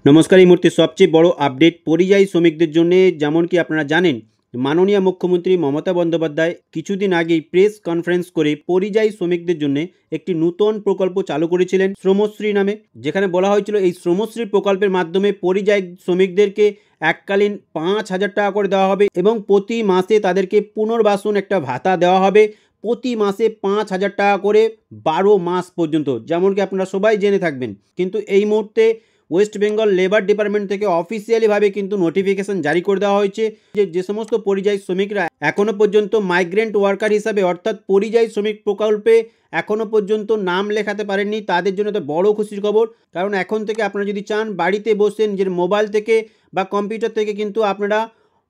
নমস্কার। এই মুহূর্তে সবচেয়ে বড় আপডেট পরিযায়ী শ্রমিকদের জন্য। যেমন কি আপনারা জানেন, মাননীয় মুখ্যমন্ত্রী মমতা বন্দ্যোপাধ্যায় কিছুদিন আগেই প্রেস কনফারেন্স করে পরিযায়ী শ্রমিকদের জন্য একটি নূতন প্রকল্প চালু করেছিলেন শ্রমশ্রী নামে, যেখানে বলা হয়েছিল এই শ্রমশ্রী প্রকল্পের মাধ্যমে পরিযায়ী শ্রমিকদেরকে এককালীন 5,000 টাকা করে দেওয়া হবে এবং প্রতি মাসে তাদেরকে পুনর্বাসন একটা ভাতা দেওয়া হবে প্রতি মাসে 5,000 টাকা করে 12 মাস পর্যন্ত, যেমন কি আপনারা সবাই জেনে থাকবেন। কিন্তু এই মুহূর্তে ওয়েস্ট বেঙ্গল লেবার ডিপার্টমেন্ট থেকে অফিসিয়ালিভাবে কিন্তু নোটিফিকেশন জারি করে দেওয়া হয়েছে যে সমস্ত পরিযায়ী শ্রমিকরা এখনও পর্যন্ত মাইগ্রেন্ট ওয়ার্কার হিসাবে অর্থাৎ পরিযায়ী শ্রমিক প্রকল্পে এখনও পর্যন্ত নাম লেখাতে পারেননি, তাদের জন্য তো বড় খুশির খবর। কারণ এখন থেকে আপনারা যদি চান বাড়িতে বসে নিজের মোবাইল থেকে বা কম্পিউটার থেকে কিন্তু আপনারা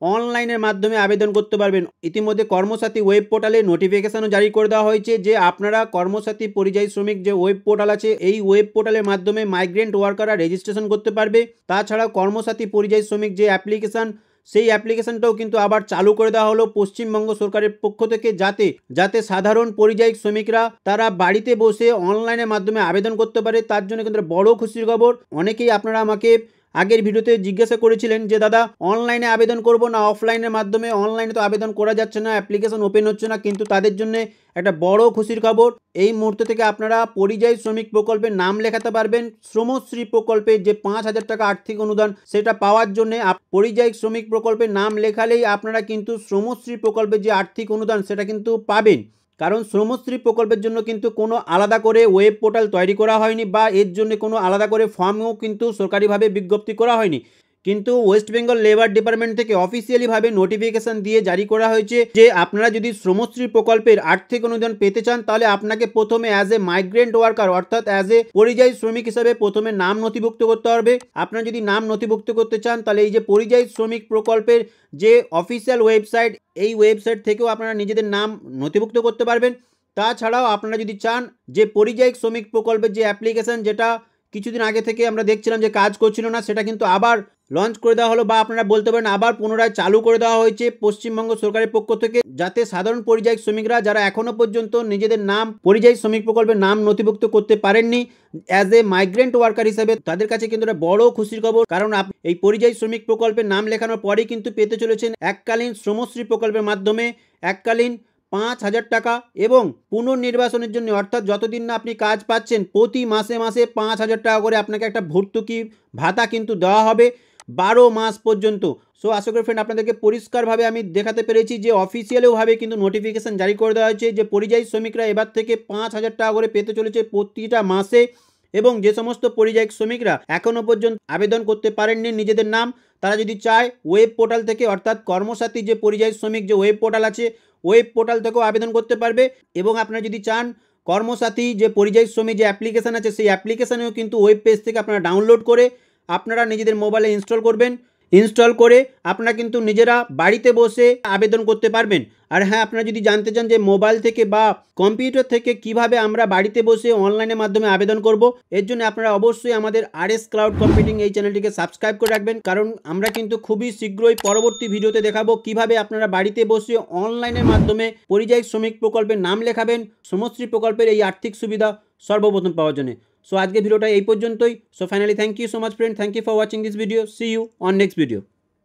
অনলাইনের মাধ্যমে আবেদন করতে পারবেন। ইতিমধ্যে কর্মসাথী ওয়েব পোর্টালে নোটিফিকেশনও জারি করে দেওয়া হয়েছে যে আপনারা কর্মসাথী পরিযায়ী শ্রমিক যে ওয়েব পোর্টাল আছে এই ওয়েব পোর্টালের মাধ্যমে মাইগ্রেন্ট ওয়ার্কাররা রেজিস্ট্রেশন করতে পারবে। তাছাড়াও কর্মসাথী পরিযায়ী শ্রমিক যে অ্যাপ্লিকেশন সেই অ্যাপ্লিকেশনটাও কিন্তু আবার চালু করে দেওয়া হলো পশ্চিমবঙ্গ সরকারের পক্ষ থেকে, যাতে সাধারণ পরিযায়ী শ্রমিকরা তারা বাড়িতে বসে অনলাইনের মাধ্যমে আবেদন করতে পারে। তার জন্য কিন্তু বড় খুশির খবর। অনেকেই আপনারা আমাকে আগের ভিডিওতে জিজ্ঞাসা করেছিলেন যে দাদা অনলাইনে আবেদন করব না অফলাইনের মাধ্যমে। অনলাইনে তো আবেদন করা যাচ্ছে না, অ্যাপ্লিকেশন ওপেন হচ্ছে না, কিন্তু তাদের জন্য একটা বড় খুশির খবর। এই মুহূর্ত থেকে আপনারা পরিযায়ী শ্রমিক প্রকল্পে নাম লেখাতে পারবেন। শ্রমশ্রী প্রকল্পে যে 5,000 টাকা আর্থিক অনুদান সেটা পাওয়ার জন্য পরিযায়ী শ্রমিক প্রকল্পে নাম লেখালেই আপনারা কিন্তু শ্রমশ্রী প্রকল্পে যে আর্থিক অনুদান সেটা কিন্তু পাবেন। কারণ শ্রমশ্রী প্রকল্পের জন্য কিন্তু কোনো আলাদা করে ওয়েব পোর্টাল তৈরি করা হয়নি বা এর জন্য কোনো আলাদা করে ফর্মও কিন্তু সরকারিভাবে বিজ্ঞপ্তি করা হয়নি, কিন্তু ওয়েস্ট বেঙ্গল লেবার ডিপার্টমেন্ট থেকে অফিসিয়ালিভাবে নোটিফিকেশন দিয়ে জারি করা হয়েছে যে আপনারা যদি শ্রমশ্রী প্রকল্পের আর্থিক অনুদান পেতে চান তাহলে আপনাকে প্রথমে অ্যাজ এ মাইগ্রেন্ট ওয়ার্কার অর্থাৎ অ্যাজ এ পরিযায়ী শ্রমিক হিসাবে প্রথমে নাম নথিভুক্ত করতে হবে। আপনারা যদি নাম নথিভুক্ত করতে চান তাহলে এই যে পরিযায়ী শ্রমিক প্রকল্পের যে অফিসিয়াল ওয়েবসাইট এই ওয়েবসাইট থেকেও আপনারা নিজেদের নাম নথিভুক্ত করতে পারবেন। তাছাড়াও আপনারা যদি চান যে পরিযায়ী শ্রমিক প্রকল্পের যে অ্যাপ্লিকেশন যেটা কিছুদিন আগে থেকে আমরা দেখছিলাম যে কাজ করছিল না, সেটা কিন্তু আবার লঞ্চ করে দেওয়া হলো বা আপনারা বলতে পারেন আবার পুনরায় চালু করে দেওয়া হয়েছে পশ্চিমবঙ্গ সরকারের পক্ষ থেকে, যাতে সাধারণ পরিযায়ী শ্রমিকরা যারা এখনও পর্যন্ত নিজেদের নাম পরিযায়ী শ্রমিক প্রকল্পের নাম নথিভুক্ত করতে পারেননি অ্যাজ এ মাইগ্রেন্ট ওয়ার্কার হিসেবে, তাদের কাছে কিন্তু একটা বড় খুশির খবর। কারণ এই পরিযায়ী শ্রমিক প্রকল্পের নাম লেখানোর পরেই কিন্তু পেতে চলেছেন এককালীন শ্রমশ্রী প্রকল্পের মাধ্যমে এককালীন 5,000 টাকা এবং পুনর্নির্বাসনের জন্য অর্থাৎ যতদিন না আপনি কাজ পাচ্ছেন প্রতি মাসে মাসে 5,000 টাকা করে আপনাকে একটা ভর্তুকি ভাতা কিন্তু দেওয়া হবে 12 মাস পর্যন্ত। সো আশা করি ফ্রেন্ড আপনাদেরকে পরিষ্কারভাবে আমি দেখাতে পেরেছি যে অফিসিয়ালিভাবে কিন্তু নোটিফিকেশন জারি করে দেওয়া হয়েছে যে পরিযায়ী শ্রমিকরা এবার থেকে 5,000 টাকা করে পেতে চলেছে প্রতিটা মাসে। এবং যে সমস্ত পরিযায়ী শ্রমিকরা এখনও পর্যন্ত আবেদন করতে পারেননি নিজেদের নাম, তারা যদি চায় ওয়েব পোর্টাল থেকে অর্থাৎ কর্মসাথী যে পরিযায়ী শ্রমিক যে ওয়েব পোর্টাল আছে ওয়েব পোর্টাল থেকেও আবেদন করতে পারবে। এবং আপনারা যদি চান কর্মসাথী যে পরিযায়ী শ্রমিক যে অ্যাপ্লিকেশান আছে সেই অ্যাপ্লিকেশানেও কিন্তু ওয়েব পেজ থেকে আপনারা ডাউনলোড করে আপনারা নিজেদের মোবাইলে ইনস্টল করবেন। ইনস্টল করে আপনারা কিন্তু নিজেরা বাড়িতে বসে আবেদন করতে পারবেন। আর হ্যাঁ, আপনারা যদি জানতে চান যে মোবাইল থেকে বা কম্পিউটার থেকে কিভাবে আমরা বাড়িতে বসে অনলাইনের মাধ্যমে আবেদন করব, এর জন্য আপনারা অবশ্যই আমাদের RS ক্লাউড কম্পিউটিং এই চ্যানেলটিকে সাবস্ক্রাইব করে রাখবেন। কারণ আমরা কিন্তু খুবই শীঘ্রই পরবর্তী ভিডিওতে দেখাবো কিভাবে আপনারা বাড়িতে বসে অনলাইনের মাধ্যমে পরিযায়ী শ্রমিক প্রকল্পের নাম লেখাবেন শ্রমশ্রী প্রকল্পের এই আর্থিক সুবিধা সর্বপ্রথম পাওয়ার জন্য। সো আজকে ভিডিওটা এই পর্যন্তই। So finally thank you so much friend, thank you for watching this video. See you on next video.